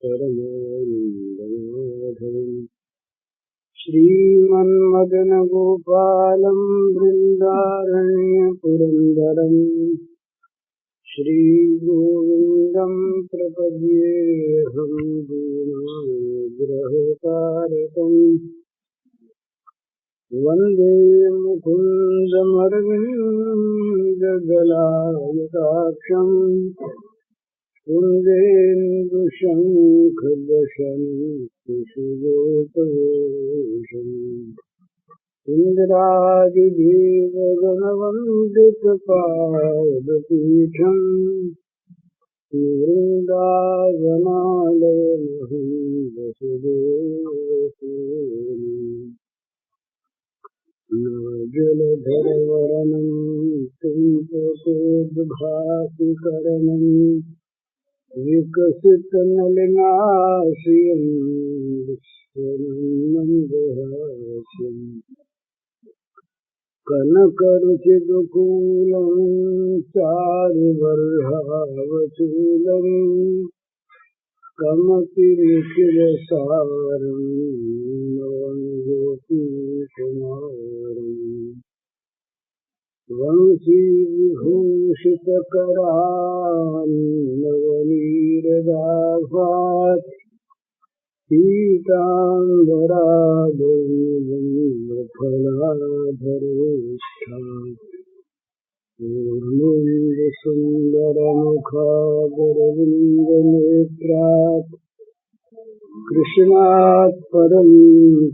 परमानन्दमाधवम् श्रीमन्मदनगोपालं बृन्दारण्यपुरन्दरम् श्रीगोविन्दं प्रपद्येऽहं दीनानुग्रहकारकम् वन्दे मुकुन्दमरविन्ददलायताक्षम् कुन्देन्दुशङ्खदशनकुशलोकवेशम् इन्द्रादिदेवगणवन्दितपादपीठम् वृन्दावनालयमहं वसुदेवसेनम् जलधरवरनं कुन्तकोद्भासिकरणम् विकसितनलिनाश्रियं विश्वनन्दहास्यम् कनकरुचिदुकूलं चारुबर्हावचूलं कमपिनिखिलसारं नवगोपीकुमारम् वंशीविभूषितकरान्नवनीरदाभात् पीताम्बरादौर्फलाधरोष्ठात् पूर्णोन्दुसुन्दरमुखादरविन्दनेत्रात् कृष्णात् परं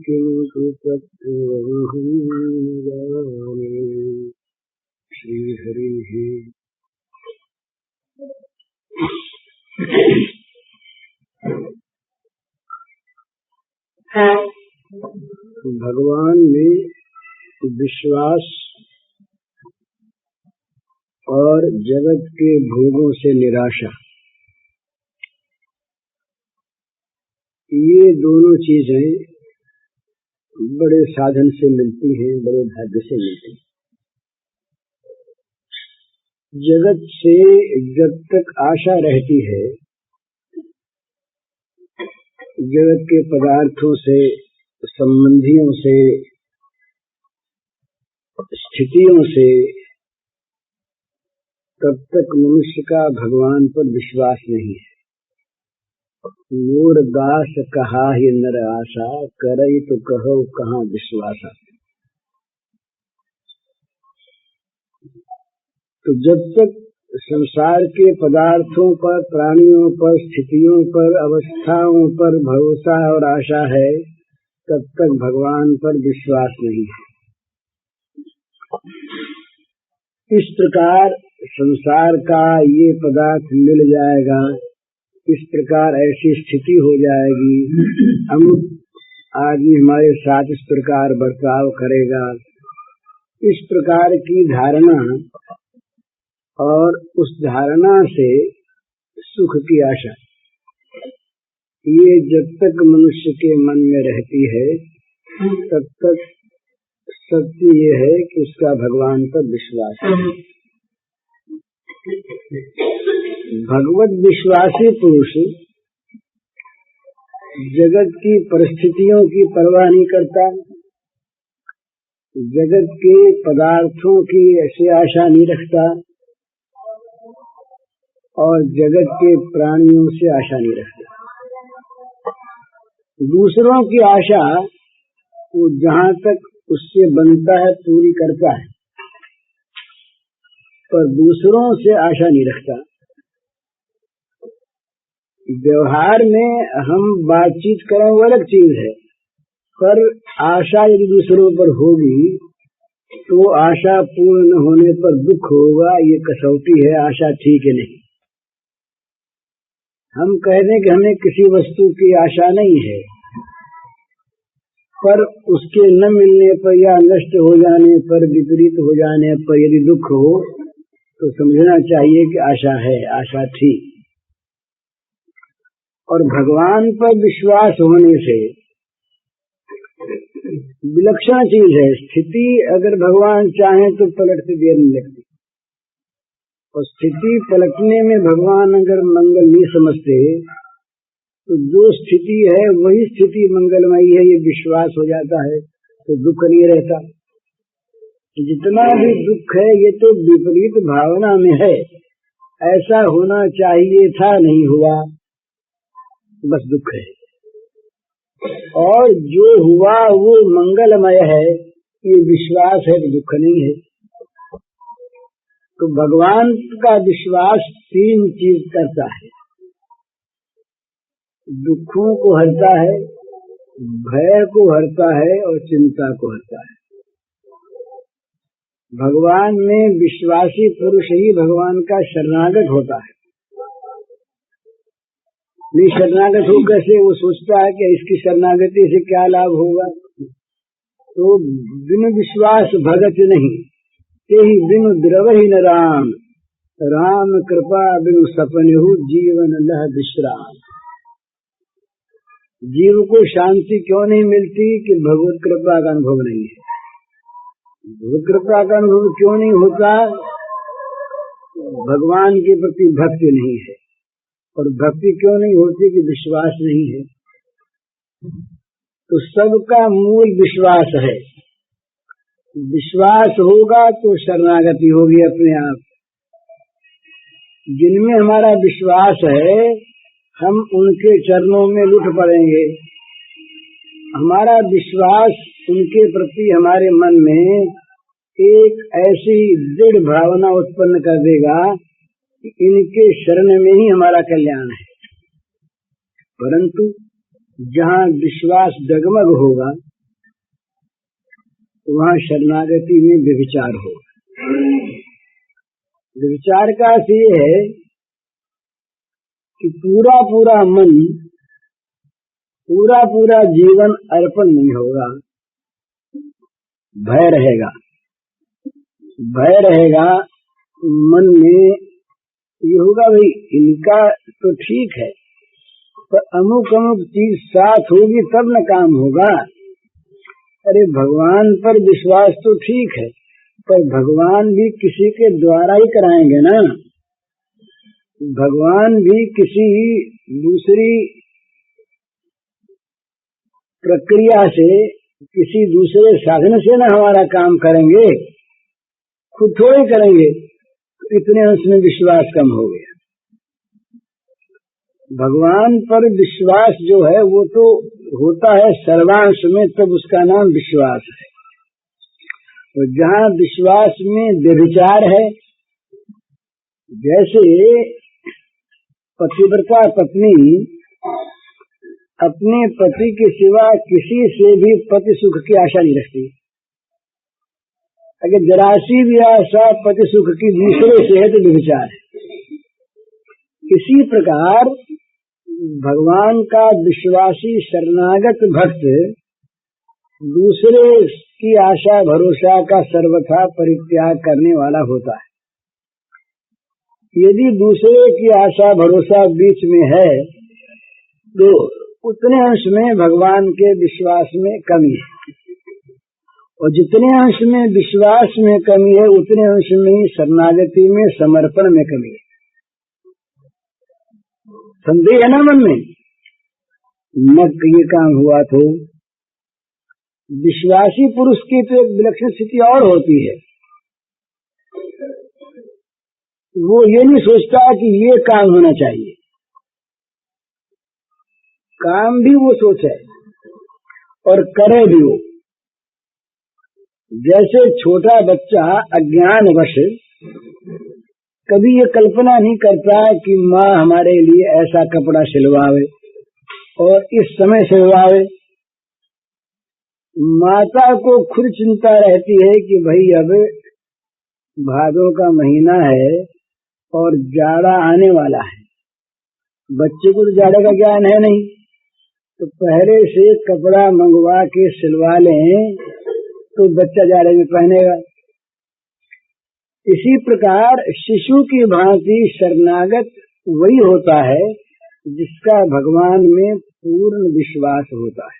किन्तु तत्त्वमहं न जाने। श्री हरि। भगवान में विश्वास और जगत के भोगों से निराशा, ये दोनों चीजें बड़े साधन से मिलती हैं, बड़े भाग्य से मिलती हैं। जगत से जब तक आशा रहती है, जगत के पदार्थों से, संबंधियों से, स्थितियों से, तब तक मनुष्य का भगवान पर विश्वास नहीं है। मोर दास कहा ही नर आशा, करई तो कहो कहाँ विश्वासा। तो जब तक संसार के पदार्थों पर, प्राणियों पर, स्थितियों पर, अवस्थाओं पर भरोसा और आशा है, तब तक भगवान पर विश्वास नहीं है। इस प्रकार संसार का ये पदार्थ मिल जाएगा, इस प्रकार ऐसी स्थिति हो जाएगी, अमुक आदमी हमारे साथ इस प्रकार बर्ताव करेगा, इस प्रकार की धारणा और उस धारणा से सुख की आशा, ये जब तक मनुष्य के मन में रहती है, तब तक सत्य ये है कि उसका भगवान पर विश्वास है। भगवत विश्वासी पुरुष जगत की परिस्थितियों की परवाह नहीं करता, जगत के पदार्थों की ऐसी आशा नहीं रखता और जगत के प्राणियों से आशा नहीं रखता। दूसरों की आशा वो जहाँ तक उससे बनता है पूरी करता है, पर दूसरों से आशा नहीं रखता। व्यवहार में हम बातचीत करें वो अलग चीज है, पर आशा यदि दूसरों पर होगी तो आशा पूर्ण न होने पर दुख होगा, ये कसौटी है। आशा ठीक है नहीं। हम कह दें कि हमें किसी वस्तु की आशा नहीं है, पर उसके न मिलने पर या नष्ट हो जाने पर, विपरीत हो जाने पर यदि दुख हो तो समझना चाहिए कि आशा है, आशा थी। और भगवान पर विश्वास होने से विलक्षण चीज है। स्थिति अगर भगवान चाहे तो पलटते देर नहीं लगती, और स्थिति पलटने में भगवान अगर मंगल नहीं समझते तो जो स्थिति है वही स्थिति मंगलमयी है, ये विश्वास हो जाता है तो दुख नहीं रहता। जितना भी दुख है ये तो विपरीत भावना में है, ऐसा होना चाहिए था नहीं हुआ, बस दुख है। और जो हुआ वो मंगलमय है, ये विश्वास है तो दुख नहीं है। तो भगवान का विश्वास तीन चीज करता है, दुखों को हरता है, भय को हरता है और चिंता को हरता है। भगवान में विश्वासी पुरुष ही भगवान का शरणागत होता है। नहीं शरणागत हो कैसे, वो सोचता है कि इसकी शरणागति से क्या लाभ होगा। तो बिन विश्वास भगत नहीं, तेहि बिनु द्रवहि न राम, राम कृपा बिनु सपनेहु जीवन लह विश्राम। जीव को शांति क्यों नहीं मिलती कि भगवत कृपा का अनुभव नहीं है। भगवत कृपा का अनुभव क्यों नहीं होता, भगवान के प्रति भक्ति नहीं है। और भक्ति क्यों नहीं होती कि विश्वास नहीं है। तो सबका मूल विश्वास है, विश्वास होगा तो शरणागति होगी अपने आप। जिनमें हमारा विश्वास है हम उनके चरणों में लुट पड़ेंगे। हमारा विश्वास उनके प्रति हमारे मन में एक ऐसी दृढ़ भावना उत्पन्न कर देगा कि इनके शरण में ही हमारा कल्याण है। परंतु जहाँ विश्वास डगमग होगा वहाँ शरणागति में व्यभिचार होगा। व्यभिचार का अर्थ ये है कि पूरा पूरा मन, पूरा पूरा जीवन अर्पण नहीं होगा, भय रहेगा। भय रहेगा मन में, ये होगा भाई इनका तो ठीक है पर अमुक अमुक चीज साथ होगी तब न काम होगा। अरे भगवान पर विश्वास तो ठीक है पर भगवान भी किसी के द्वारा ही कराएंगे ना। भगवान भी किसी दूसरी प्रक्रिया से, किसी दूसरे साधन से ना हमारा काम करेंगे, खुद थोड़े करेंगे। इतने अंश में विश्वास कम हो गया। भगवान पर विश्वास जो है वो तो होता है सर्वांश में, तब उसका नाम विश्वास है। तो जहाँ विश्वास में व्यभिचार है, जैसे पतिव्रता पत्नी अपने पति के सिवा किसी से भी पति सुख की आशा नहीं रखती। अगर जरासी भी आशा पति सुख की दूसरे से है तो व्यभिचार है। इसी प्रकार भगवान का विश्वासी शरणागत भक्त दूसरे की आशा भरोसा का सर्वथा परित्याग करने वाला होता है। यदि दूसरे की आशा भरोसा बीच में है तो उतने अंश में भगवान के विश्वास में कमी है, और जितने अंश में विश्वास में कमी है उतने अंश में शरणागति में, समर्पण में कमी है। संदेह है ना मन में, न ये काम हुआ तो। विश्वासी पुरुष की तो एक विलक्षण स्थिति और होती है, वो ये नहीं सोचता कि ये काम होना चाहिए, काम भी वो सोचे और करे भी वो। जैसे छोटा बच्चा अज्ञानवश कभी ये कल्पना नहीं करता कि माँ हमारे लिए ऐसा कपड़ा सिलवावे और इस समय सिलवावे। माता को खुद चिंता रहती है कि भाई अब भादों का महीना है और जाड़ा आने वाला है। बच्चे को तो जाड़े का ज्ञान है नहीं, तो पहले से कपड़ा मंगवा के सिलवा लें तो बच्चा जाड़े में पहनेगा। इसी प्रकार शिशु की भांति शरणागत वही होता है जिसका भगवान में पूर्ण विश्वास होता है।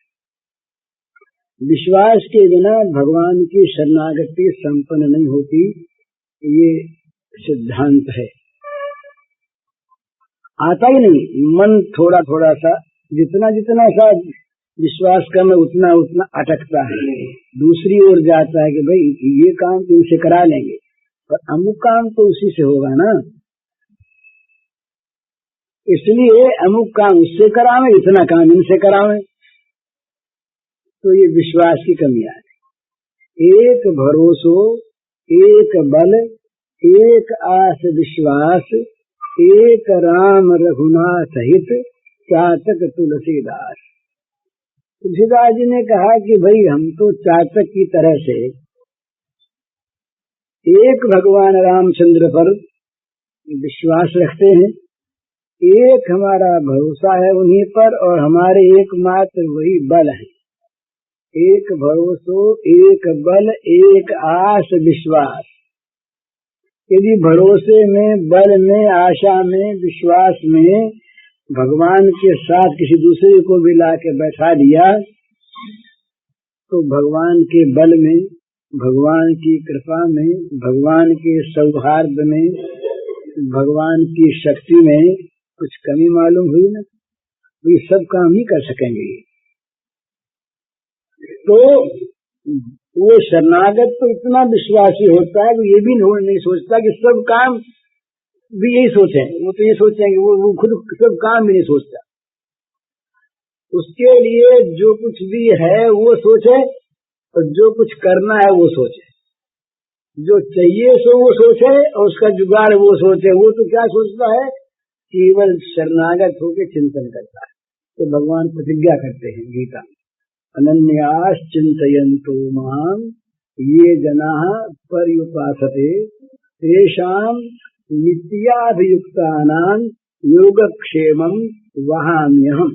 विश्वास के बिना भगवान की शरणागति संपन्न नहीं होती, ये सिद्धांत है। आता ही नहीं, मन थोड़ा थोड़ा सा जितना जितना सा विश्वास कम है उतना उतना अटकता है, दूसरी ओर जाता है कि भाई ये काम तो इनसे करा लेंगे, पर अमुक काम तो उसी से होगा ना, इसलिए अमुक काम उससे करावे, इतना काम इनसे करावे। तो ये विश्वास की कमी आ गई। एक भरोसो, एक बल, एक आस विश्वास, एक राम रघुनाथ हित, चातक तुलसीदास। तुलसीदास जी ने कहा कि भाई हम तो चातक की तरह से एक भगवान रामचंद्र पर विश्वास रखते हैं, एक हमारा भरोसा है उन्हीं पर, और हमारे एकमात्र वही बल है। एक भरोसो, एक बल, एक आस विश्वास। यदि भरोसे में, बल में, आशा में, विश्वास में भगवान के साथ किसी दूसरे को भी ला के बैठा दिया, तो भगवान के बल में, भगवान की कृपा में, भगवान के सौहार्द में, भगवान की शक्ति में कुछ कमी मालूम हुई ना, ये सब काम नहीं कर सकेंगे। तो वो शरणागत तो इतना विश्वासी होता है कि ये भी नहीं सोचता कि सब काम भी यही सोचे, वो तो ये सोचेंगे, वो खुद सब काम भी नहीं सोचता। उसके लिए जो कुछ भी है वो सोचे, और जो कुछ करना है वो सोचे, जो चाहिए सो वो सोचे, और उसका जुगाड़ वो सोचे। वो तो क्या सोचता है, केवल शरणागत होकर चिंतन करता है। तो भगवान प्रतिज्ञा करते हैं गीता, अनन्यास चिंतयन्तो माम ये जनाः पर्युपासते तेषां नित्याभियुक्तानां योगक्षेमं वहाम्यहम्।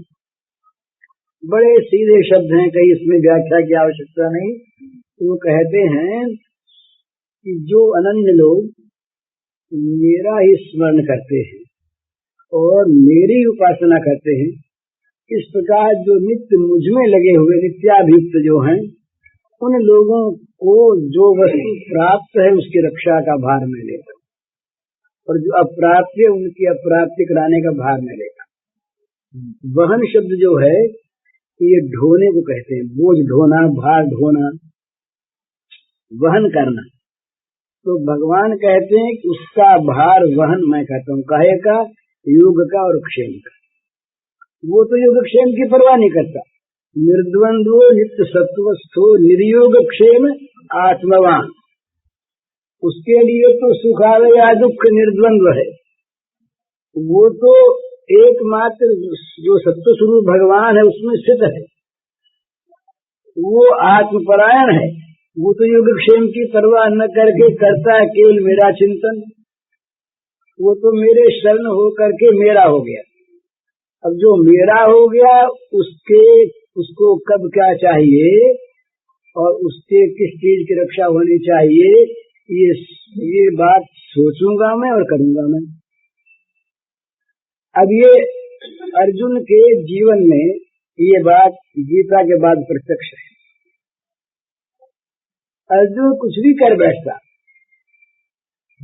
बड़े सीधे शब्द हैं, कहीं इसमें व्याख्या की आवश्यकता नहीं। तो वो कहते हैं कि जो अनन्य लोग मेरा ही स्मरण करते हैं और मेरी उपासना करते हैं, इस प्रकार जो नित्य मुझमें लगे हुए नित्याभियुक्त जो हैं, उन लोगों को जो वस्तु प्राप्त है उसकी रक्षा का भार मैं लेता, और जो अप्राप्त है उनकी अप्राप्ति कराने का भार मैं लेता। वहन शब्द जो है ये ढोने को कहते हैं, बोझ ढोना, भार ढोना, वहन करना। तो भगवान कहते हैं कि उसका भार वहन मैं करता हूँ, काहे का, योग का और क्षेम का। वो तो योगक्षेम की परवाह नहीं करता। निर्द्वंद्वो नित्य सत्वस्थो निर्योग क्षेम आत्मवान। उसके लिए तो सुख आवे या दुख निर्द्वंद्व है। वो तो एकमात्र जो सत्य स्वरूप भगवान है उसमें स्थित है, वो आत्मपरायण है। वो तो योगक्षेम की परवाह न करके करता है केवल मेरा चिंतन। वो तो मेरे शरण हो करके मेरा हो गया। अब जो मेरा हो गया उसको कब क्या चाहिए और उसके किस चीज की रक्षा होनी चाहिए, ये बात सोचूंगा मैं और करूंगा मैं। अब ये अर्जुन के जीवन में ये बात गीता के बाद प्रत्यक्ष है। अर्जुन कुछ भी कर बैठता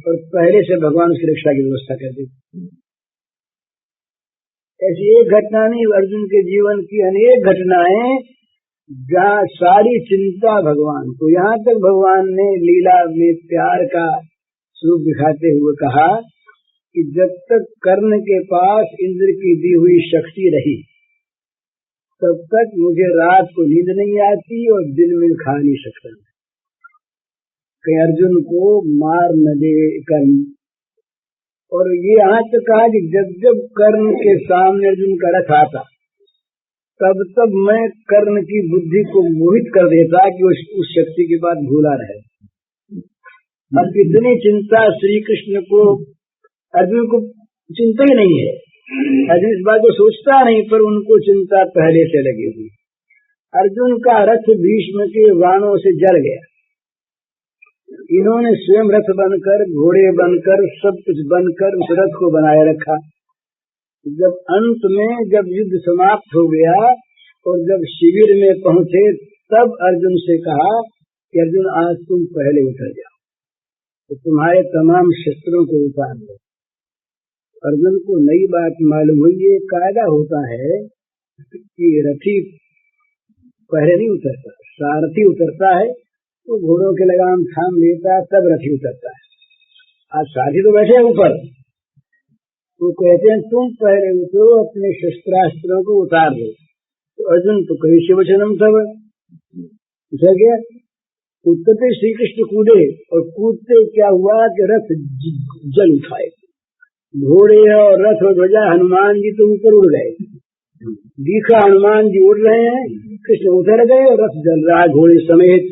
और पहले से भगवान उसकी रक्षा की व्यवस्था कर देते। ऐसी एक घटना नहीं, अर्जुन के जीवन की अनेक घटनाएं जहाँ सारी चिंता भगवान को। यहाँ तक भगवान ने लीला में प्यार का स्वरूप दिखाते हुए कहा कि जब तक कर्ण के पास इंद्र की दी हुई शक्ति रही तब तक मुझे रात को नींद नहीं आती और दिन में खा नहीं सकता। कहीं अर्जुन को मार न दे कर्ण। और ये यहाँ तक कहा कि जब जब कर्ण के सामने अर्जुन का रथ आता तब तब मैं कर्ण की बुद्धि को मोहित कर देता कि उस शक्ति की बात भूला रहे। अब इतनी चिंता श्री कृष्ण को, अर्जुन को चिंता ही नहीं है। अर्जुन इस बात को सोचता नहीं, पर उनको चिंता पहले से लगी हुई। अर्जुन का रथ भीष्म के बाणों से जल गया। इन्होंने स्वयं रथ बनकर, घोड़े बनकर, सब कुछ बनकर उस रथ को बनाए रखा। जब अंत में जब युद्ध समाप्त हो गया और जब शिविर में पहुंचे तब अर्जुन से कहा कि अर्जुन आज तुम पहले उतर जाओ, तो तुम्हारे तमाम शस्त्रों को उतार दो। अर्जुन को नई बात मालूम हुई। ये कायदा होता है कि रथी पहले नहीं उतरता, सारथी उतरता है, वो घोड़ों के लगाम थाम लेता है, तब रथी उतरता है। आज सारथी तो बैठे हैं ऊपर, वो कहते हैं तुम पहले उतरो, अपने शस्त्रास्त्रों को उतार दो। तो अर्जुन तो कहीं शिवचनम तब गया, उत्तरते श्री कृष्ण कूदे, और कूदते क्या हुआ कि रथ जल उठाए, घोड़े और रथ और ध्वजा, हनुमान जी तो ऊपर उड़ गए, दिखा हनुमान जी उड़ रहे हैं, कृष्ण उतर गए और रथ जल रहा है घोड़े समेत।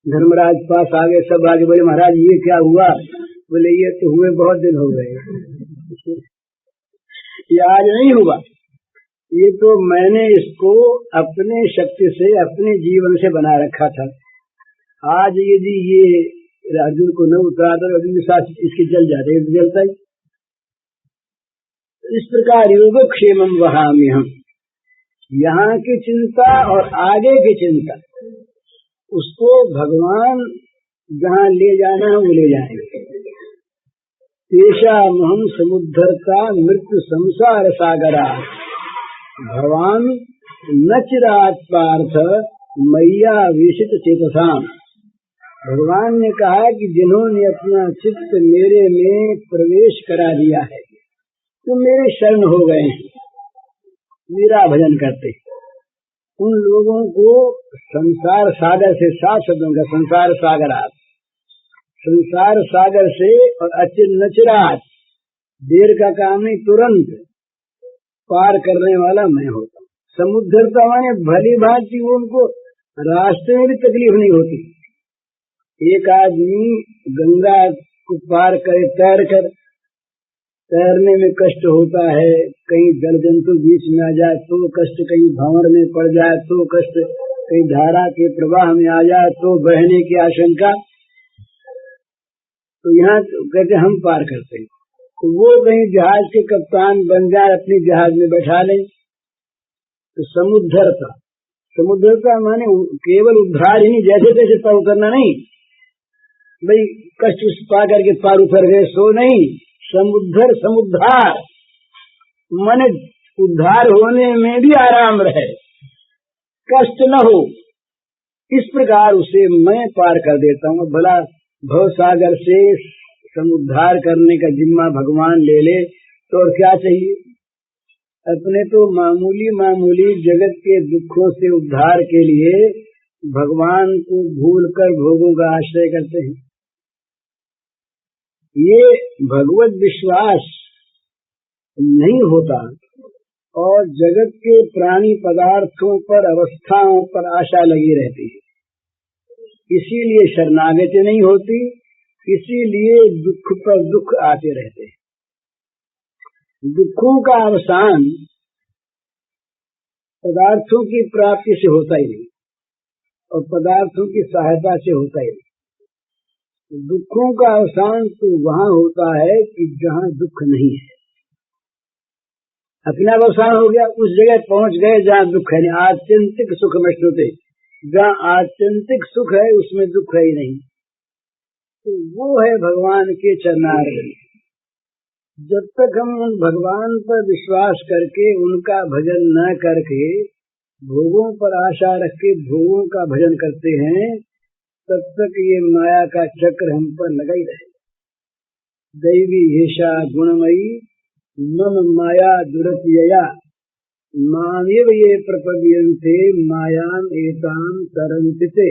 धर्मराज पास आ गए, सब आगे बोले महाराज ये क्या हुआ? बोले ये तो हुए बहुत दिन हो गए, ये आज नहीं हुआ, ये तो मैंने इसको अपने शक्ति से, अपने जीवन से बना रखा था। आज यदि ये अर्जुन को न उतारता तो अभी साथ इसके जल जाते, जलता ही। इस प्रकार योगक्षेमम वहामि हम, यहाँ की चिंता और आगे की चिंता, उसको भगवान जहाँ ले जाना है वो ले जाएंगे। तेषाम् अहं समुद्धर्ता मृत्यु संसार सागरा, भगवान न चिरात् पार्थ मैया विशित चेतसाम। भगवान ने कहा कि जिन्होंने अपना चित्त मेरे में प्रवेश करा दिया है, तो मेरे शरण हो गए हैं, मेरा भजन करते, उन लोगों को संसार सागर से, सात शब्दों का संसार सागर, संसार सागर से और अचिर नचिरात, देर का काम नहीं, तुरंत पार करने वाला मैं होता हूँ। समुद्धरता माने भली भांति उनको रास्ते में भी तकलीफ नहीं होती। एक आदमी गंगा को पार करे तैर कर, तैरने में कष्ट होता है, कहीं जल जंतु बीच में आ जाए तो कष्ट, कहीं भंवर में पड़ जाए तो कष्ट, कहीं धारा के प्रवाह में आ जाए तो बहने की आशंका। तो यहाँ कहते हम पार करते हैं, तो वो कहीं जहाज के कप्तान बन जाए, अपनी जहाज में बैठा लें, तो समुद्धरता, समुद्धरता माने केवल उद्धार ही नहीं, जैसे तैसे पार उतरना नहीं, भाई कष्ट पा करके पार उतर गए सो नहीं, समुद्धर समुद्धार माने उद्धार होने में भी आराम रहे, कष्ट न हो, इस प्रकार उसे मैं पार कर देता हूँ। भला भव सागर से समुद्धार करने का जिम्मा भगवान ले ले तो और क्या चाहिए? अपने तो मामूली मामूली जगत के दुखों से उद्धार के लिए भगवान को भूलकर भोगों का आश्रय करते हैं। ये भगवत विश्वास नहीं होता और जगत के प्राणी पदार्थों पर, अवस्थाओं पर आशा लगी रहती है, इसीलिए शरणागति नहीं होती, इसीलिए दुख पर दुख आते रहते हैं। दुखों का अवसान पदार्थों की प्राप्ति से होता ही नहीं और पदार्थों की सहायता से होता ही नहीं। दुखों का अवसान तो वहाँ होता है कि जहाँ दुख नहीं है। अपना अवसान हो गया, उस जगह पहुँच गए जहाँ दुख है नहीं। आत्यंतिक सुख में श्रुते, जहाँ आत्यंतिक सुख है उसमें दुख है ही नहीं, तो वो है भगवान के चरणारविंद। जब तक हम उन भगवान पर विश्वास करके उनका भजन न करके भोगों पर आशा रख के भोगों का भजन करते हैं, तब तक ये माया का चक्र हम पर लगा ही रहे। दैवी हेषा गुणमयी मम माया दुरत्यया मामेव ये प्रपद्यन्ते मायाम एताम तरन्ति ते।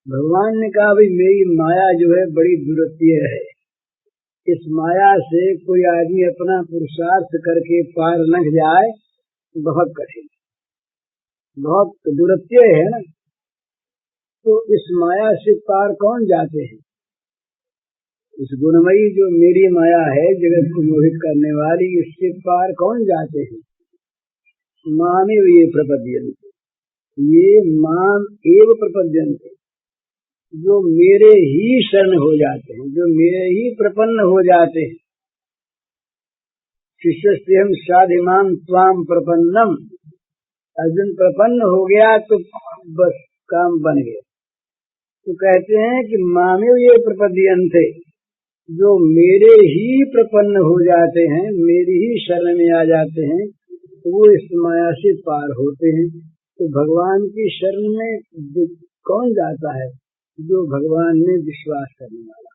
भगवान ने कहा भाई मेरी माया जो है बड़ी दुरत्य है, इस माया से कोई आदमी अपना पुरुषार्थ करके पार लंघ जाए बहुत कठिन, बहुत दुरत्य है ना। तो इस माया से पार कौन जाते हैं? इस गुणमयी जो मेरी माया है, जगत को मोहित करने वाली, इससे पार कौन जाते हैं? मामेव ये प्रपद्यन्ते, ये माम एव प्रपद्यन्ते, जो मेरे ही शरण हो जाते हैं, जो मेरे ही प्रपन्न हो जाते हैं। शिष्यस्तेहं साधिमाम त्वाम प्रपन्नम, अर्जुन प्रपन्न हो गया तो बस काम बन गया। तो कहते हैं कि मामेव ये प्रपद्यन्ते, जो मेरे ही प्रपन्न हो जाते हैं, मेरी ही शरण में आ जाते हैं, तो वो इस माया से पार होते हैं। तो भगवान की शरण में कौन जाता है? जो भगवान में विश्वास करने वाला।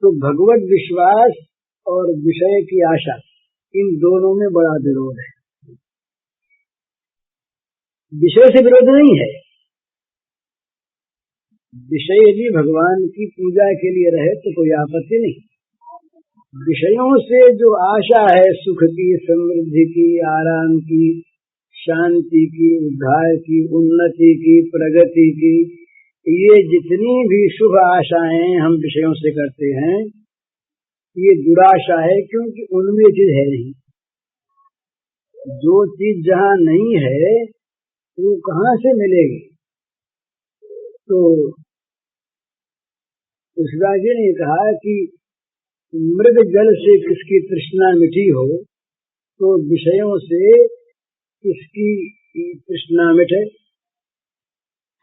तो भगवत विश्वास और विषय की आशा, इन दोनों में बड़ा विरोध है। विषय से विरोध नहीं है। विषय यदि भगवान की पूजा के लिए रहे तो कोई आपत्ति नहीं। विषयों से जो आशा है, सुख की, समृद्धि की, आराम की, शांति की, उद्धार की, उन्नति की, प्रगति की, ये जितनी भी शुभ आशाएं हम विषयों से करते हैं, ये दुराशा है, क्योंकि उनमें चीज है नहीं। जो चीज जहाँ नहीं है वो कहाँ से मिलेगी? तो तुलसीदास जी ने कहा कि मृग जल से किसकी तृष्णा मिटी हो, तो विषयों से किसकी तृष्णा मिटे?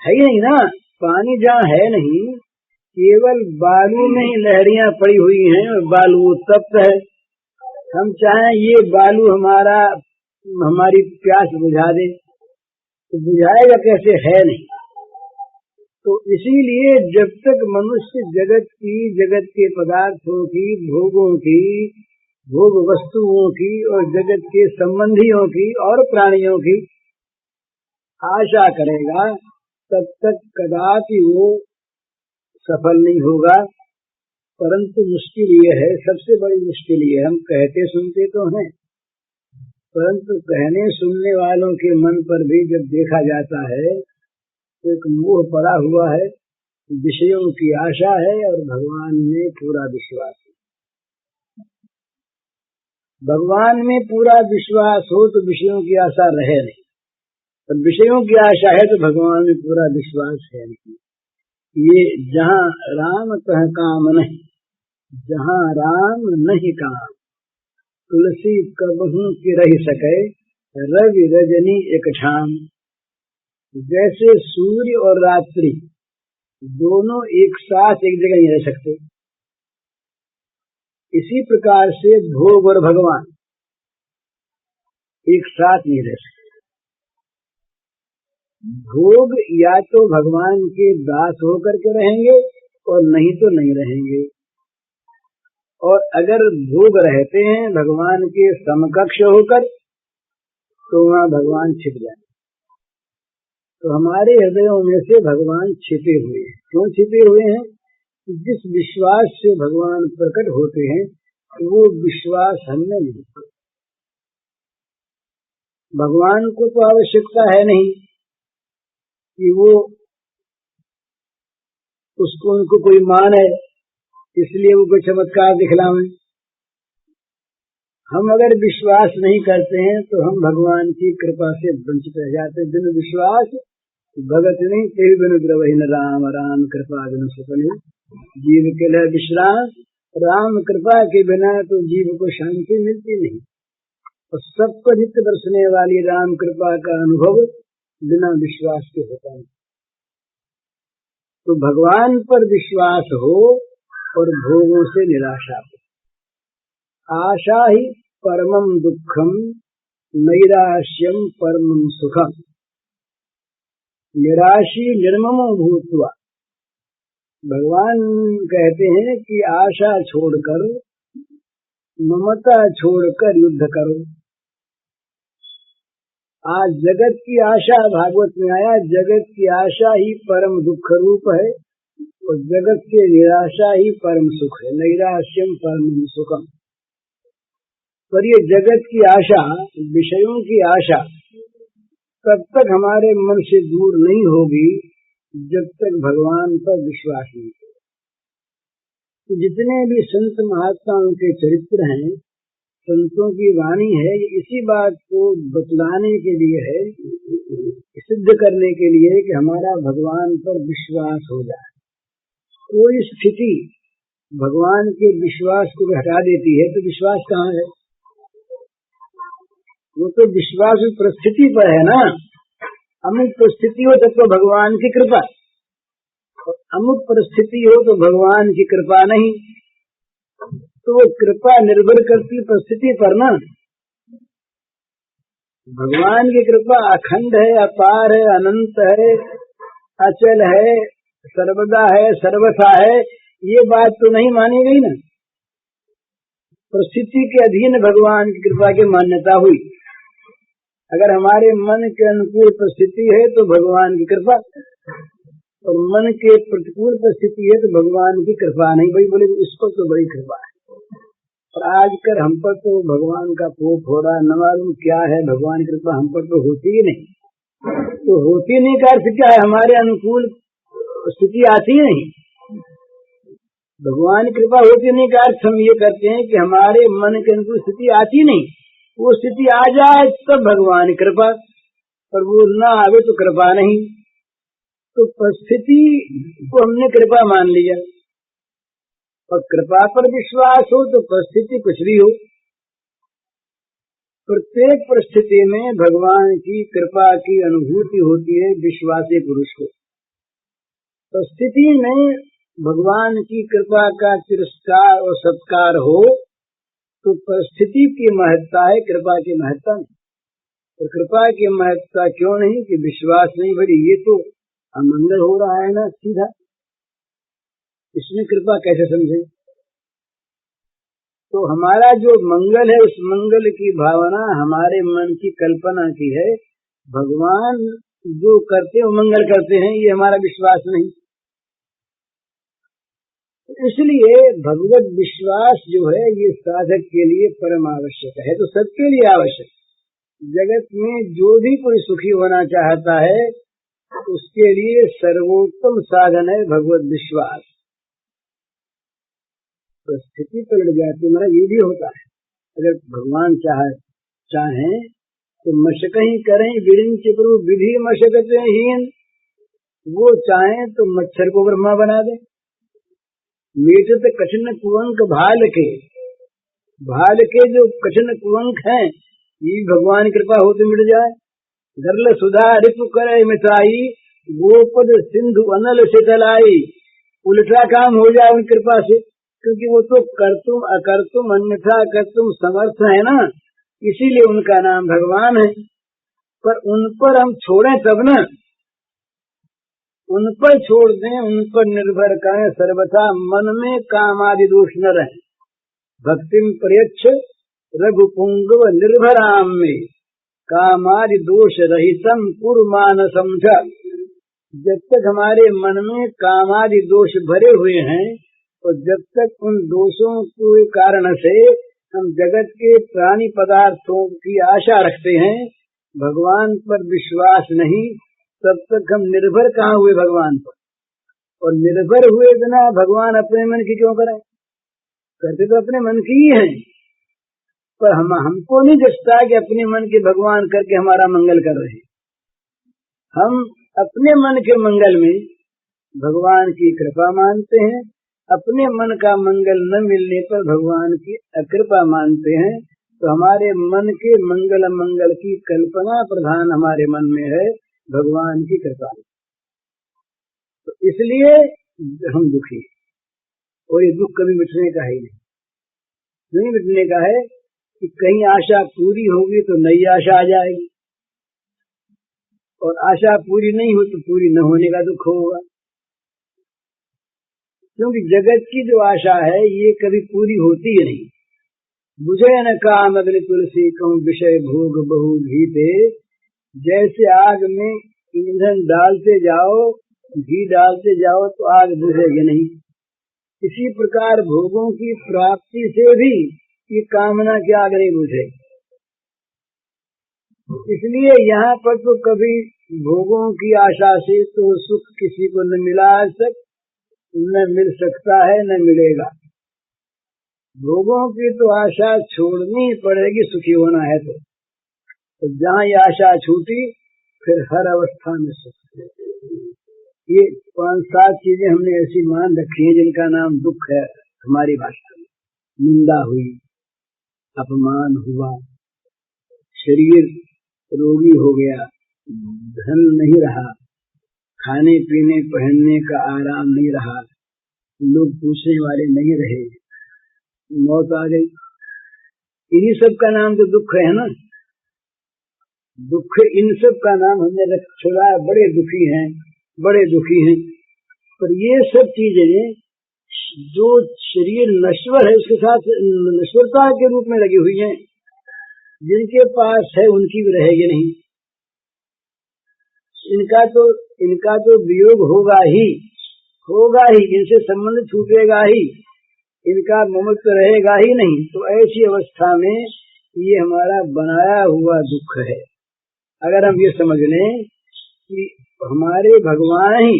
है ही नहीं ना। पानी जहाँ है नहीं, केवल बालू में ही लहरियां पड़ी हुई हैं और बालू उत्तप्त है। हम चाहें ये बालू हमारी प्यास बुझा दे, तो बुझाएगा कैसे? है नहीं। तो इसीलिए जब तक मनुष्य जगत के पदार्थों की, भोगों की, भोग वस्तुओं की और जगत के संबंधियों की और प्राणियों की आशा करेगा, तब तक कदापि वो सफल नहीं होगा। परंतु मुश्किल ये है, सबसे बड़ी मुश्किल ये, हम कहते सुनते तो हैं, परंतु कहने सुनने वालों के मन पर भी जब देखा जाता है तो एक मोह पड़ा हुआ है, विषयों की आशा है और भगवान में पूरा विश्वास है। भगवान में पूरा विश्वास हो तो विषयों की आशा रहे नहीं, और विषयों की आशा है तो भगवान में पूरा विश्वास है नहीं। ये जहाँ राम तह काम नहीं, जहाँ राम नहीं काम, तुलसी कबहू की रह सके, रवि रजनी एक ठाम। जैसे सूर्य और रात्रि दोनों एक साथ एक जगह नहीं रह सकते, इसी प्रकार से भोग और भगवान एक साथ नहीं रह सकते। भोग या तो भगवान के दास होकर के रहेंगे और नहीं तो नहीं रहेंगे, और अगर भोग रहते हैं भगवान के समकक्ष होकर तो वहाँ भगवान छिप जाए। तो हमारे हृदयों में से भगवान छिपे हुए हैं। क्यों छिपे हुए हैं? जिस विश्वास से भगवान प्रकट होते हैं वो विश्वास हमने नहीं। भगवान को तो आवश्यकता है नहीं कि वो उनको कोई मान है इसलिए वो कोई चमत्कार दिखलावें। हम अगर विश्वास नहीं करते हैं तो हम भगवान की कृपा से वंचित रह जाते हैं। बिन विश्वास भगत नहीं, तेरी बिन द्रवहि न राम, राम कृपा बिन सुखनि जीव के लिए विश्राम। राम कृपा के बिना तो जीव को शांति मिलती नहीं, और सबको नित्य बरसने वाली राम कृपा का अनुभव बिना विश्वास के होता है। तो भगवान पर विश्वास हो और भोगों से निराशा हो। आशा ही परमम दुखम, नैराश्यम परमम सुखम। निराशी निर्ममो भूत्वा, भगवान कहते हैं कि आशा छोड़कर, ममता छोड़कर युद्ध करो। आज जगत की आशा, भागवत में आया, जगत की आशा ही परम दुख रूप है और जगत के निराशा ही परम सुख है। नैराश्यम परम सुखम। पर ये जगत की आशा, विषयों की आशा तब तक हमारे मन से दूर नहीं होगी जब तक भगवान पर विश्वास नहीं होगा। तो जितने भी संत महात्माओं के चरित्र हैं, संतों की वाणी है, इसी बात को बतलाने के लिए है, सिद्ध करने के लिए कि हमारा भगवान पर विश्वास हो जाए। कोई स्थिति भगवान के विश्वास को हटा देती है तो विश्वास कहाँ है? वो तो विश्वास परिस्थिति पर है ना। अमुक परिस्थिति हो तब तो भगवान की कृपा, अमुक परिस्थिति हो तो भगवान की कृपा नहीं, तो वो कृपा निर्भर करती परिस्थिति पर ना। भगवान की कृपा अखंड है, अपार है, अनंत है, अचल है, सर्वदा है, सर्वथा है, ये बात तो नहीं मानी गई ना। परिस्थिति के अधीन भगवान की कृपा की मान्यता हुई। अगर हमारे मन के अनुकूल परिस्थिति है तो भगवान की कृपा, और मन के प्रतिकूल परिस्थिति है तो भगवान की कृपा नहीं। भाई बोले इस पर तो बड़ी कृपा है, और आजकल हम पर तो भगवान का कोप हो रहा, न मालूम क्या है। भगवान की कृपा हम पर तो होती ही नहीं। तो होती नहीं का अर्थ क्या है? हमारे अनुकूल स्थिति आती ही नहीं। भगवान की कृपा होती नहीं का अर्थ हम ये करते हैं कि हमारे मन के अनुकूल स्थिति आती नहीं। वो स्थिति आ जाए तब भगवान की कृपा, पर वो ना आवे तो कृपा नहीं। तो परिस्थिति को हमने कृपा मान लिया, और कृपा पर विश्वास हो तो परिस्थिति कुछ भी हो। प्रत्येक परिस्थिति में भगवान की कृपा की अनुभूति होती है विश्वासी पुरुष को। परिस्थिति में भगवान की कृपा का तिरस्कार और सत्कार हो तो परिस्थिति की महत्ता है, कृपा की महत्ता नहीं। तो कृपा की महत्ता क्यों नहीं कि विश्वास नहीं, भरी ये तो अमंगल हो रहा है ना सीधा, इसमें कृपा कैसे समझे। तो हमारा जो मंगल है उस मंगल की भावना हमारे मन की कल्पना की है। भगवान जो करते वो मंगल करते हैं, ये हमारा विश्वास नहीं। इसलिए भगवत विश्वास जो है ये साधक के लिए परम आवश्यक है, तो सबके लिए आवश्यक। जगत में जो भी कोई सुखी होना चाहता है उसके लिए सर्वोत्तम साधन है भगवत विश्वास। तो स्थिति पलट जाती, मेरा ये भी होता है। अगर भगवान चाहे तो मशक ही करें विरिंच प्रभु विधि मशकते हीन, वो चाहे तो मच्छर को ब्रह्मा बना दे। मीटत कठिन कुअंक भाल के जो कठिन कुअंक हैं ये भगवान की कृपा हो तो मिट जाए। गरल सुधा रिपु करे मिठाई, गोपद सिंधु अनल से तलाई, उल्टा काम हो जाए उन कृपा से, क्योंकि वो तो करतुम अकर्तुम अन्यथा करतुम समर्थ है ना, इसीलिए उनका नाम भगवान है। पर उन पर हम छोड़ें तब ना, उन पर छोड़ दें, उन पर निर्भर करें सर्वथा, मन में काम आदि दोष न रहे। भक्तिम प्रयच्छ रघुपुंगव निर्भराम में काम आदि दोष रहितम कुर्मान समझ। जब तक हमारे मन में काम आदि दोष भरे हुए हैं और जब तक उन दोषों के कारण से हम जगत के प्राणी पदार्थों की आशा रखते हैं, भगवान पर विश्वास नहीं, तब तक हम निर्भर कहाँ हुए भगवान पर। और निर्भर हुए बिना भगवान अपने मन की क्यों करें? करते तो अपने मन की ही हैं, पर हमको नहीं जचता कि अपने मन के भगवान करके हमारा मंगल कर रहे हैं। हम अपने मन के मंगल में भगवान की कृपा मानते हैं, अपने मन का मंगल न मिलने पर भगवान की अकृपा मानते हैं। तो हमारे मन के मंगल अमंगल की कल्पना प्रधान हमारे मन में है, भगवान की कृपा। तो इसलिए हम दुखी, और ये दुख कभी मिटने का ही नहीं मिटने का है कि कहीं आशा पूरी होगी तो नई आशा आ जाएगी, और आशा पूरी नहीं हो तो पूरी न होने का दुख होगा। क्योंकि जगत की जो आशा है ये कभी पूरी होती ही नहीं। बुझे न काम अग्नि तुलसी कहूँ विषय भोग बहु घीते, जैसे आग में ईंधन डालते जाओ, घी डालते जाओ तो आग बुझेगी नहीं, इसी प्रकार भोगों की प्राप्ति से भी ये कामना की आग नहीं बुझेगी। इसलिए यहाँ पर तो कभी भोगों की आशा से तो सुख किसी को न मिला आज तक, न मिल सकता है, न मिलेगा। भोगों की तो आशा छोड़नी पड़ेगी सुखी होना है तो जहाँ ये आशा छूटी फिर हर अवस्था में सुख। ये 5-7 चीजें हमने ऐसी मान रखी हैं जिनका नाम दुख है हमारी भाषा में। निंदा हुई, अपमान हुआ, शरीर रोगी हो गया, धन नहीं रहा, खाने पीने पहनने का आराम नहीं रहा, लोग पूछने वाले नहीं रहे, मौत आ गई। इन्हीं सब का नाम तो दुख है ना। दुख इन सब का नाम हमने रख छोड़ा, बड़े दुखी हैं, बड़े दुखी हैं। पर ये सब चीजें जो शरीर नश्वर है उसके साथ नश्वरता के रूप में लगी हुई हैं, जिनके पास है उनकी भी रहेगी नहीं। इनका तो वियोग होगा ही, इनसे संबंध छूटेगा ही, इनका ममत्व रहेगा ही नहीं। तो ऐसी अवस्था में ये हमारा बनाया हुआ दुख है। अगर हम ये समझ लें कि हमारे भगवान ही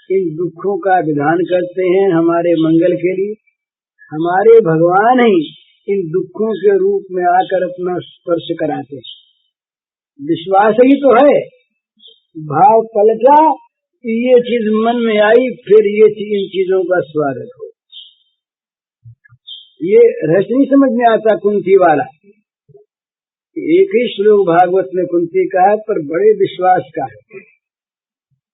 इन दुखों का विधान करते हैं हमारे मंगल के लिए, हमारे भगवान ही इन दुखों के रूप में आकर अपना स्पर्श कराते हैं, विश्वास ही तो है। भाव पलटा, ये चीज मन में आई, फिर ये इन चीजों का स्वागत हो। ये रहस्य नहीं समझ में आता कुंती वाला। एक ही श्लोक भागवत में कुंती का है, पर बड़े विश्वास का है,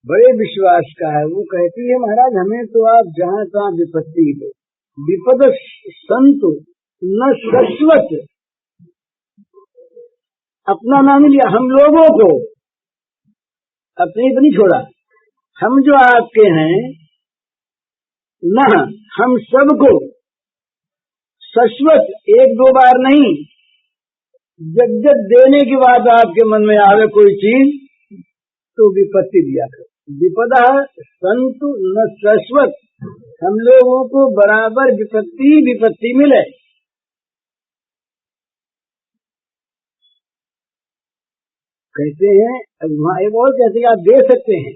बड़े विश्वास का है। वो कहती है महाराज हमें तो आप जहाँ तहाँ विपत्ति दो, विपद संत न शाश्वत, अपना नाम लिया, हम लोगों को अपने तो नहीं छोड़ा, हम जो आपके हैं न, हम सबको शाश्वत, एक दो बार नहीं, जब जब देने की बात आपके मन में आवे कोई चीज तो विपत्ति दिया कर। विपदा संतु न शाश्वत, हम लोगों को बराबर विपत्ति मिले। कहते हैं, अब वहाँ एक और कहते हैं आप दे सकते हैं।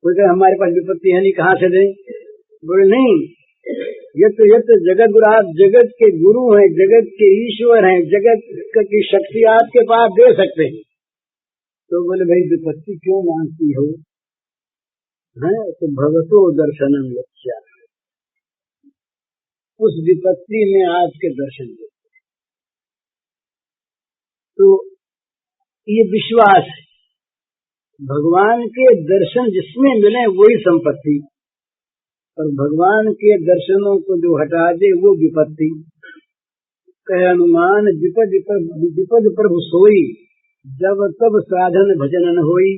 कोई कहे हमारे पास विपत्ति है नहीं, कहाँ से दें? बोले नहीं, यत जगत गुरु, आप जगत के गुरु हैं, जगत के ईश्वर हैं, जगत की शक्ति आपके पास दे सकते हैं। तो बोले भाई विपत्ति क्यों मांगती हो? है तो भगवतो दर्शनम लक्ष्य, उस विपत्ति में आपके दर्शन दे। तो ये विश्वास है, भगवान के दर्शन जिसमें मिले वही संपत्ति, और भगवान के दर्शनों को जो हटा दे वो विपत्ति। कह हनुमान विपद प्रभु सोई, जब तब साधन भजन न होई।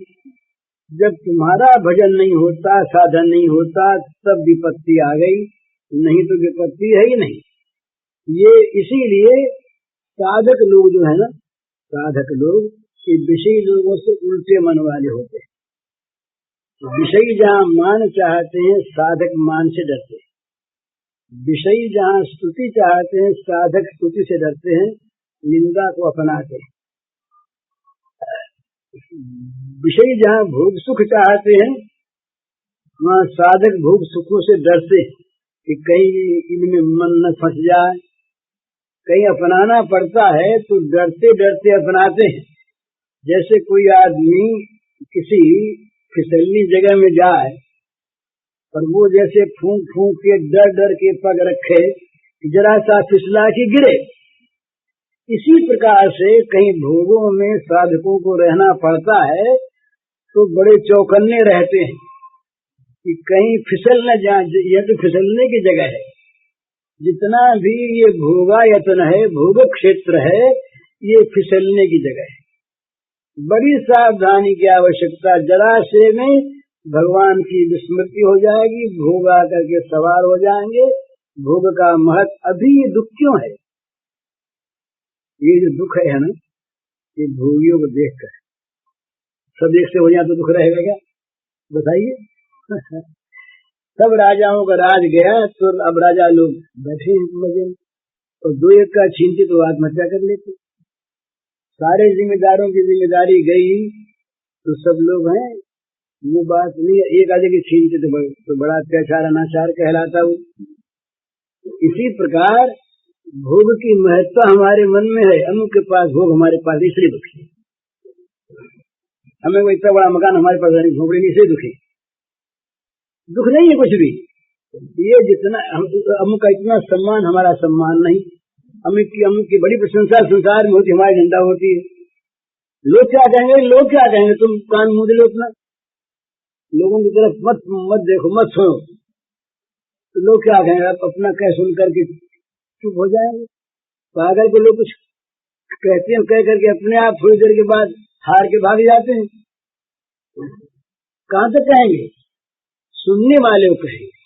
जब तुम्हारा भजन नहीं होता, साधन नहीं होता, तब विपत्ति आ गई, नहीं तो विपत्ति है ही नहीं। ये इसीलिए साधक लोग जो है ना, साधक लोग ये विषयी लोगों से उल्टे मन वाले होते हैं। विषयी जहाँ मान चाहते हैं, साधक मान से डरते हैं। विषयी जहाँ स्तुति चाहते हैं, साधक स्तुति से डरते हैं, निंदा को अपनाते हैं। विषयी जहाँ भोग सुख चाहते हैं, वहाँ साधक भोग सुखों से डरते हैं कि कहीं इनमें मन न फंस जाए। कहीं अपनाना पड़ता है तो डरते डरते अपनाते हैं। जैसे कोई आदमी किसी फिसलनी जगह में जाए और वो जैसे फूंक फूंक के डर डर के पग रखे, जरा सा फिसला के गिरे। इसी प्रकार से कहीं भोगों में साधकों को रहना पड़ता है तो बड़े चौकन्ने रहते हैं कि कहीं फिसल न जाए। यह तो फिसलने की जगह है। जितना भी ये भोगायतन है, भोग क्षेत्र है, ये फिसलने की जगह है। बड़ी सावधानी की आवश्यकता। जरा से में भगवान की विस्मृति हो जाएगी, भोग आकर के सवार हो जाएंगे। भोग का महत्व अभी ये दुख क्यों है? ये जो दुख है ना, ये भोगियों को देखकर सब एक से हो जाए तो दुख रहेगा क्या? बताइए। सब राजाओं का राज गया तो अब राजा लोग बैठे मजे, और दो एक का छीनते तो आत्महत्या कर लेते। सारे जिम्मेदारों की जिम्मेदारी गई तो सब लोग हैं, वो बात नहीं। एक आधे की छीनते तो बड़ा अत्याचार अनाचार कहलाता वो। इसी प्रकार भोग की महत्ता हमारे मन में है। अमुक के पास भोग, हमारे पास इसलिए दुखी। हमें वो इतना बड़ा मकान हमारे पास नहीं, झोपड़ी नहीं, इसलिए दुखी। दुख नहीं है कुछ भी। ये जितना अमुक का इतना सम्मान, हमारा सम्मान नहीं। अमुक की बड़ी प्रशंसा संसार में होती, हमारी निंदा होती है। लोग क्या कहेंगे, लोग क्या कहेंगे, तुम कान मुंह लो अपना। लोगों की तरफ मत मत देखो, मत सुनो। तो लोग क्या कहेंगे, आप अपना कह सुन करके चुप हो जाएंगे। पागल को लोग कुछ कहते हैं, कह करके अपने आप थोड़ी देर के बाद हार के भाग जाते हैं। कहाँ तक कहेंगे? सुनने वाले को कहेंगे।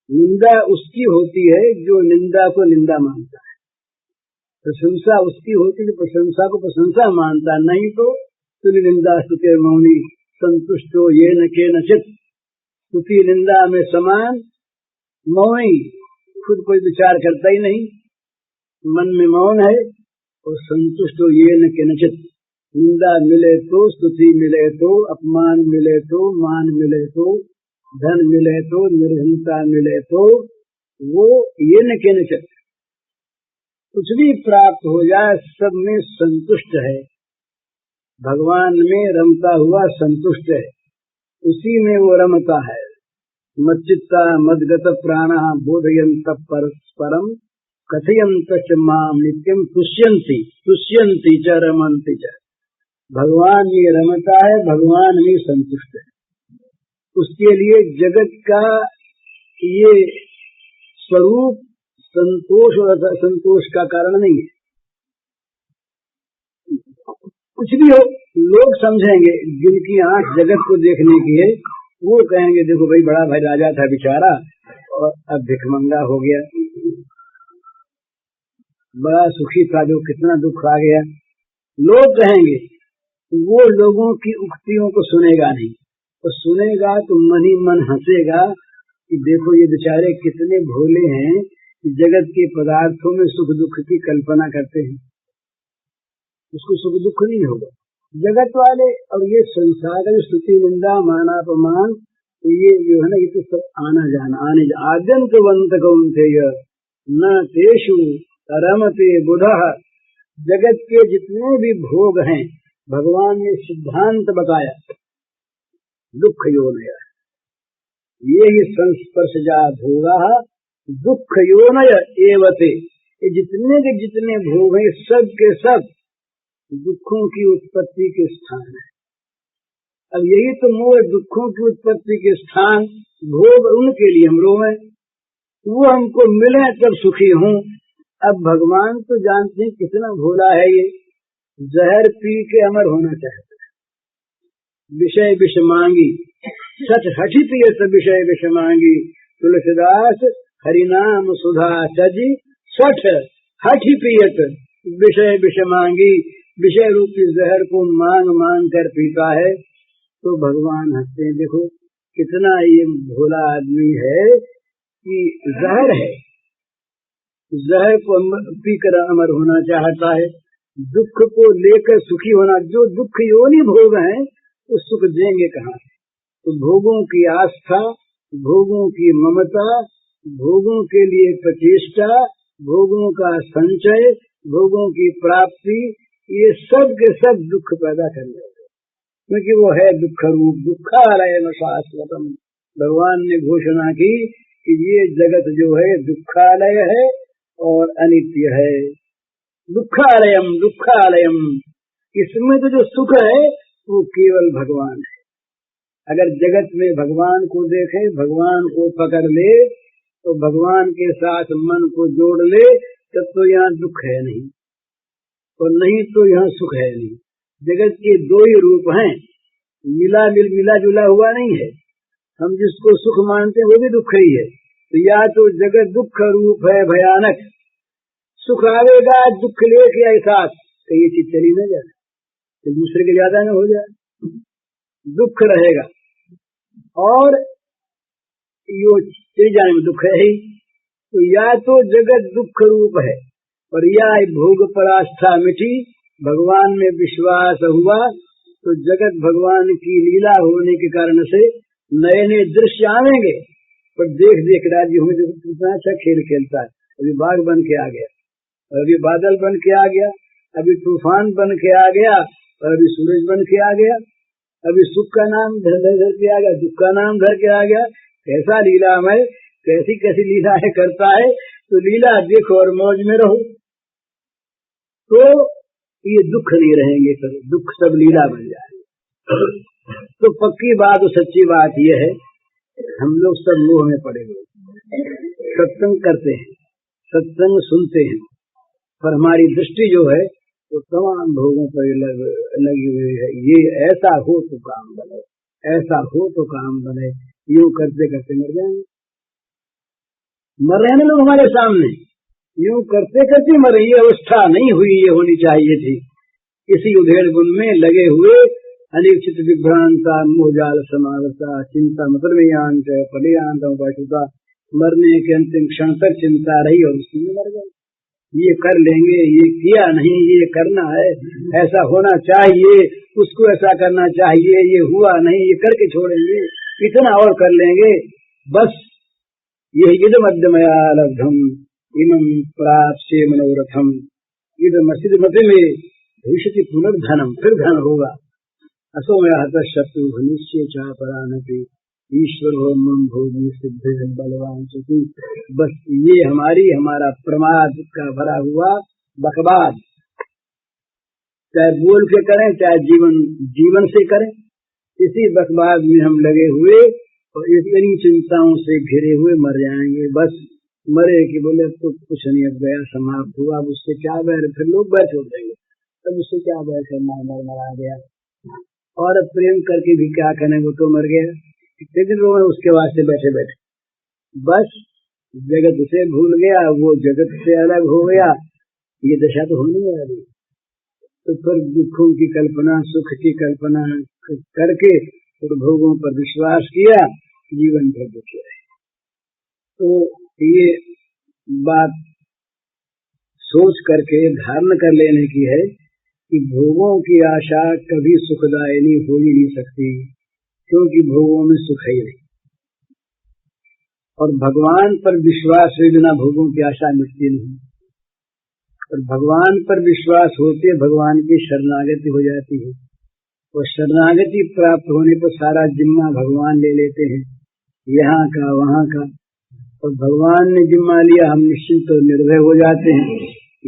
निंदा उसकी होती है जो निंदा को निंदा मानता है, प्रशंसा उसकी होती है जो प्रशंसा को प्रशंसा मानता है। नहीं तो तुल्य निंदा स्तुते मौनी संतुष्टो ये न के नचित। स्तुति निंदा में समान, मौनी खुद कोई विचार करता ही नहीं, मन में मौन है, और संतुष्ट हो ये न के नचित। निंदा मिले तो, स्तुति मिले तो, अपमान मिले तो, मान मिले तो, धन मिले तो, निर्धनता मिले तो, वो ये न के नचित। कुछ भी प्राप्त हो जाए सब में संतुष्ट है, भगवान में रमता हुआ संतुष्ट है, उसी में वो रमता है। मच्चित्ता मद्गत प्राणा बोधयंत परस्परम कथयंत च माम नित्यम तुष्यन्ति तुष्यन्ति च रमन्ति च। भगवान में रमता है, भगवान में संतुष्ट है। उसके लिए जगत का ये स्वरूप संतोष और असंतोष का कारण नहीं है। कुछ भी हो, लोग समझेंगे, जिनकी आंख जगत को देखने की है वो कहेंगे देखो भाई, बड़ा भाई राजा था बेचारा और अब भिखमंगा हो गया, बड़ा सुखी था जो कितना दुख आ गया। लोग कहेंगे, वो लोगों की उक्तियों को सुनेगा नहीं, तो सुनेगा तो मन ही मन हंसेगा कि देखो ये बेचारे कितने भोले हैं कि जगत के पदार्थों में सुख दुख की कल्पना करते हैं, उसको सुख दुख नहीं होगा। जगत वाले और ये संसार का जो स्तुति निंदा मानापमान, तो ये जो है ना, ये तो सब आना जाना, आने आद्यंतवंत कौन्तेय न तेषु रमते बुधः। जगत के जितने भी भोग हैं भगवान ने सिद्धांत बताया, दुख योनय, ये ही संस्पर्शजा भोगा दुख योनय एवते। ये जितने के जितने भोग हैं सब के सब दुखों की उत्पत्ति के स्थान है। अब यही तो मूल दुखों की उत्पत्ति के स्थान भोग उनके लिए हम रोए, वो हमको मिले तब सुखी हूँ। अब भगवान तो जानते हैं कितना भोला है ये, जहर पी के अमर होना चाहता है। विषय विष मांगी सच हठी पियत विषय विष मांगी, तुलसीदास हरिनाम सुधा सजी सठ हठी पियत विषय विष मांगी। विषय रूपी जहर को मांग मांग कर पीता है तो भगवान हंसते हैं, देखो कितना ये भोला आदमी है कि जहर है, जहर को पीकर अमर होना चाहता है, दुख को लेकर सुखी होना। जो दुख योनि भोग हैं वो सुख देंगे कहाँ? तो भोगों की आस्था, भोगों की ममता, भोगों के लिए प्रचेष्टा, भोगों का संचय, भोगों की प्राप्ति, ये सब के सब दुख पैदा कर लेगा, क्योंकि वो है दुख रूप। दुखालय न शाश्वतम, भगवान ने घोषणा की कि ये जगत जो है दुखालय है और अनित्य है। दुखालयम दुखालयम, इसमें तो जो सुख है वो केवल भगवान है। अगर जगत में भगवान को देखे, भगवान को पकड़ ले, तो भगवान के साथ मन को जोड़ ले, तब तो यहाँ दुख है नहीं, और नहीं तो यहाँ सुख है नहीं। जगत के दो ही रूप हैं, मिला जुला हुआ नहीं है। हम जिसको सुख मानते हैं वो भी दुख ही है। तो या तो जगत दुख रूप है भयानक, सुख आवेगा दुख लेके ऐसा, तो ये चीज चली न जाए, तो दूसरे के ज्यादा न हो जाए, दुख रहेगा और यो चली जाने में दुख है ही। तो या तो जगत दुख रूप है और या भोग पर आस्था मिटी, भगवान में विश्वास हुआ, तो जगत भगवान की लीला होने के कारण से नए नए दृश्य आवेंगे, पर देख देख राज्य होंगे कितना अच्छा खेल खेलता है। अभी बाघ बन के आ गया, अभी बादल बन के आ गया, अभी तूफान बन के आ गया, और अभी सूरज बन के आ गया, अभी सुख का नाम धर के आ गया, दुख का नाम धर के आ गया। कैसा लीलामय, कैसी कैसी लीलाएं करता है। तो लीला देखो और मौज में रहो, तो ये दुख नहीं रहेंगे, फिर दुख सब लीला बन जाएंगे। तो पक्की बात और सच्ची बात यह है, हम लोग सब मोह में पड़े हुए। सत्संग करते हैं, सत्संग सुनते हैं, पर हमारी दृष्टि जो है वो तमाम भोगों पर लगी हुई है। ये ऐसा हो तो काम बने, ऐसा हो तो काम बने, यूं करते करते मर जाएंगे। मर रहे हैं लोग हमारे सामने, यूं करते करते मर। ये अवस्था नहीं हुई, ये होनी चाहिए थी। इसी उधेड़ गुण में लगे हुए अनेक चित्त विभ्रांता मोहजाल समावता चिंता मतलब यांत पलियांत बैठुता, मरने के अंतिम क्षण तक चिंता रही और उसी में मर गए। ये कर लेंगे, ये किया नहीं, ये करना है, ऐसा होना चाहिए, उसको ऐसा करना चाहिए, ये हुआ नहीं, ये करके छोड़ेंगे, इतना और कर लेंगे, बस यही इद मध्यमया लब्धम इमं प्राप्स्ये मनोरथम इदम असिद मते में भविष्यति पुनर्धनम, फिर धन होगा। असो में हत शत्रु भनिष्य चापरानपि ईश्वर हो मन भोगी सिद्ध बलवान चुकी। बस ये हमारा प्रमाद का भरा हुआ बकवाद, चाहे बोल के करें चाहे जीवन से करें, इसी बकवाद में हम लगे हुए और इतनी चिंताओं से घिरे हुए मर जाएंगे। बस मरे कि बोले अब तो कुछ नहीं, अब गया समाप्त हुआ, अब उससे क्या बैर, फिर लोग बैर छोड़ देंगे, अब उससे क्या बैर करना, मरा गया। और अब प्रेम करके भी क्या करें, वो तो मर गया। कितने दिन वो उसके वास्ते बैठे बैठे, बस जगत उसे भूल गया, वो जगत से अलग हो गया। ये दशा तो होने वाली। तो फिर दुखों की कल्पना, सुख की कल्पना करके फिर भोगों पर विश्वास किया, जीवन भर दुखी रहे। तो ये बात सोच करके धारण कर लेने की है कि भोगों की आशा कभी सुखदायिनी हो ही नहीं सकती, क्योंकि भोगों में सुख ही नहीं। और भगवान पर विश्वास हुए बिना भोगों की आशा मिटती नहीं। और भगवान पर विश्वास होते भगवान की शरणागति हो जाती है, और शरणागति प्राप्त होने पर सारा जिम्मा भगवान ले लेते हैं, यहाँ का वहाँ का। और भगवान ने जिम्मा लिया, हम निश्चिंत और निर्भय हो जाते हैं।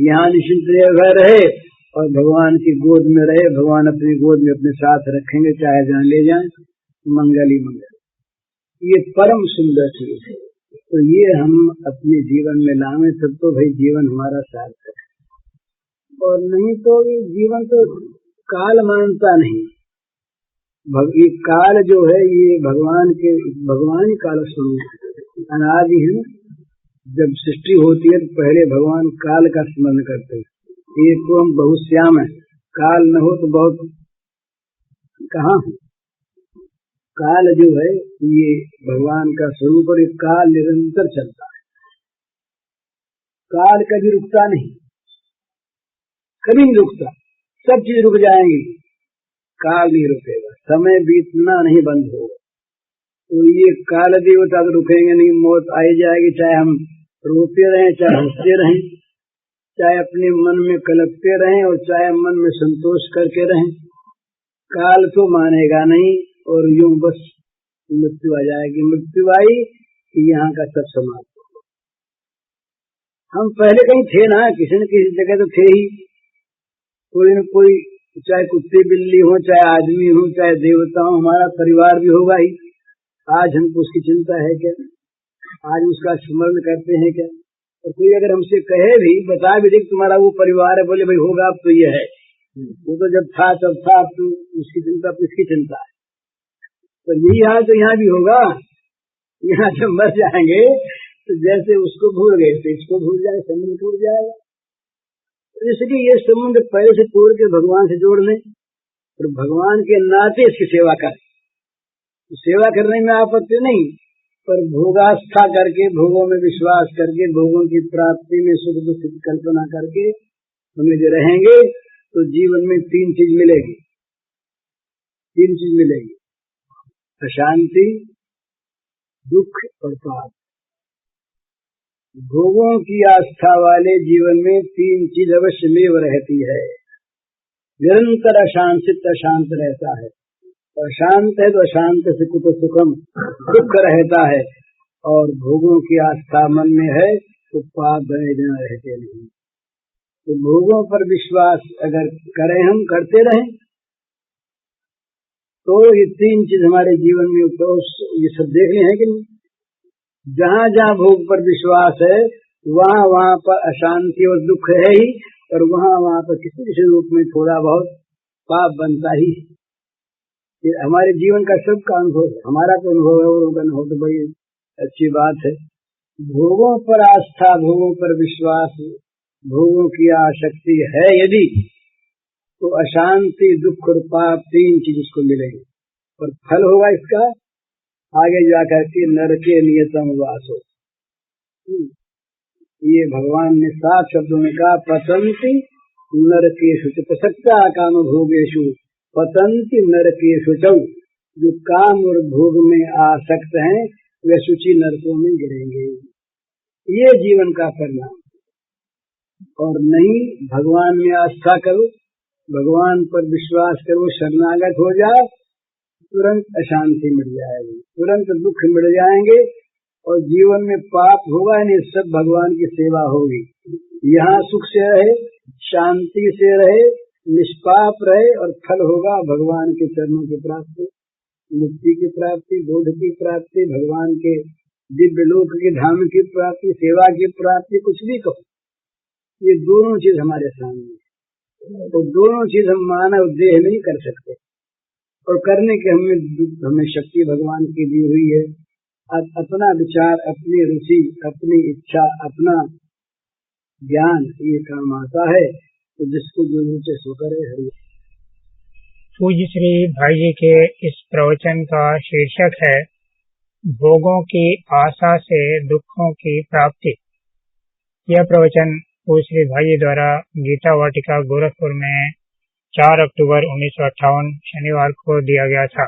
यहाँ निश्चिंत निर्भय रहे और भगवान की गोद में रहे, भगवान अपनी गोद में अपने साथ रखेंगे, चाहे जहाँ ले जाएं, मंगल ही मंगल। ये परम सुंदर चीज है। तो ये हम अपने जीवन में लाएं, तब तो भाई जीवन हमारा सार्थक है। और नहीं तो ये जीवन तो काल मानता नहीं। ये काल जो है ये भगवान ही काल स्वरूप अनादि है। जब सृष्टि होती है तो पहले भगवान काल का स्मरण करते हैं। एक तो हम बहुत श्याम है, काल न हो तो बहुत कहाँ है। काल जो है ये भगवान का स्वरूप, और ये काल निरंतर चलता है। काल कभी रुकता नहीं, कभी नहीं रुकता। सब चीज रुक जाएंगी, काल नहीं रुकेगा। समय बीतना नहीं बंद होगा। तो ये काल देवता तो रुकेंगे नहीं, मौत आई जाएगी। चाहे हम रोते रहें, चाहे हंसते रहें, चाहे अपने मन में कलपते रहें, और चाहे मन में संतोष करके रहें, काल तो मानेगा नहीं। और यूं बस मृत्यु आ जाएगी। मृत्यु आई कि यहाँ का सब समाप्त हो। हम पहले कहीं थे ना, किसी न किसी जगह तो थे ही। कोई न कोई, चाहे कुत्ते बिल्ली हो, चाहे आदमी हो, चाहे देवता हो, हमारा परिवार भी होगा ही। आज हमको उसकी चिंता है क्या? आज उसका स्मरण करते हैं क्या? और कोई अगर हमसे कहे भी, बता भी दे तुम्हारा वो परिवार है, बोले भाई होगा अब तो ये है, वो तो जब था तब था, अब तो उसकी चिंता, किसकी चिंता है? तो यही हाल तो यहाँ भी होगा। यहाँ जब मर जाएंगे तो जैसे उसको भूल गए तो इसको भूल जाए, संबंध टूट जाएगा। तो इसलिए ये संबंध पहले से तोड़ के भगवान से जोड़ लें, और भगवान के नाते इसकी सेवा करें। सेवा करने में आपत्ति नहीं, पर भोगास्था करके, भोगों में विश्वास करके, भोगों की प्राप्ति में सुख दुख की कल्पना करके हमें जो रहेंगे तो जीवन में तीन चीज मिलेगी। अशांति, दुख और पाप। भोगों की आस्था वाले जीवन में तीन चीज अवश्य में रहती है। निरंतर अशांत रहता है। अशांत है तो अशांत से कुछ सुखम, दुख रहता है। और भोगों की आस्था मन में है तो पाप बने बिना रहते नहीं। तो भोगों पर विश्वास अगर करें, हम करते रहें, तो ये तीन चीज हमारे जीवन में तो ये सब देख रहे हैं कि नहीं? जहाँ जहाँ भोग पर विश्वास है वहाँ वहाँ पर अशांति और दुख है ही, और वहाँ वहाँ पर किसी किसी रूप में थोड़ा बहुत पाप बनता ही। ये हमारे जीवन का सबका अनुभव, हमारा तो अनुभव है, और अनुभव तो बड़ी अच्छी बात है। भोगों पर आस्था, भोगों पर विश्वास, भोगों की आसक्ति है यदि, तो अशांति, दुख और पाप तीन चीज उसको मिलेंगे, और फल होगा इसका आगे जाकर के नरके नियतम वासो। ये भगवान ने सात शब्दों में कहा, पतंति नरकेषु च प्रसक्ता काम भोगेषु पतंति नरकेषु च। जो काम और भोग में आसक्त हैं वे सूची नरकों में गिरेंगे। ये जीवन का परिणाम। और नहीं, भगवान में आस्था करो, भगवान पर विश्वास करो, शरणागत हो जाओ, तुरंत अशांति मिल जाएगी, तुरंत दुख मिल जाएंगे, और जीवन में पाप होगा नहीं, सब भगवान की सेवा होगी। यहाँ सुख से रहे, शांति से रहे, निष्पाप रहे, और फल होगा भगवान के चरणों की प्राप्ति, मुक्ति की प्राप्ति, बोध की प्राप्ति, भगवान के दिव्य लोक के धाम की प्राप्ति, सेवा की प्राप्ति, कुछ भी कहो। ये दोनों चीज हमारे सामने, तो दोनों चीज हम मानव देह में ही कर सकते, और करने के हमें शक्ति भगवान की दी हुई है। अपना विचार, अपनी रुचि, अपनी इच्छा, अपना ज्ञान ये काम आता है, तो जिसको जो रुचि सो करे। हरि पूज्य श्री भाई जी के इस प्रवचन का शीर्षक है भोगों की आशा से दुखों की प्राप्ति। यह प्रवचन पूज्य श्री भाई जी द्वारा गीता वाटिका गोरखपुर में 4 अक्टूबर 1958 शनिवार को दिया गया था।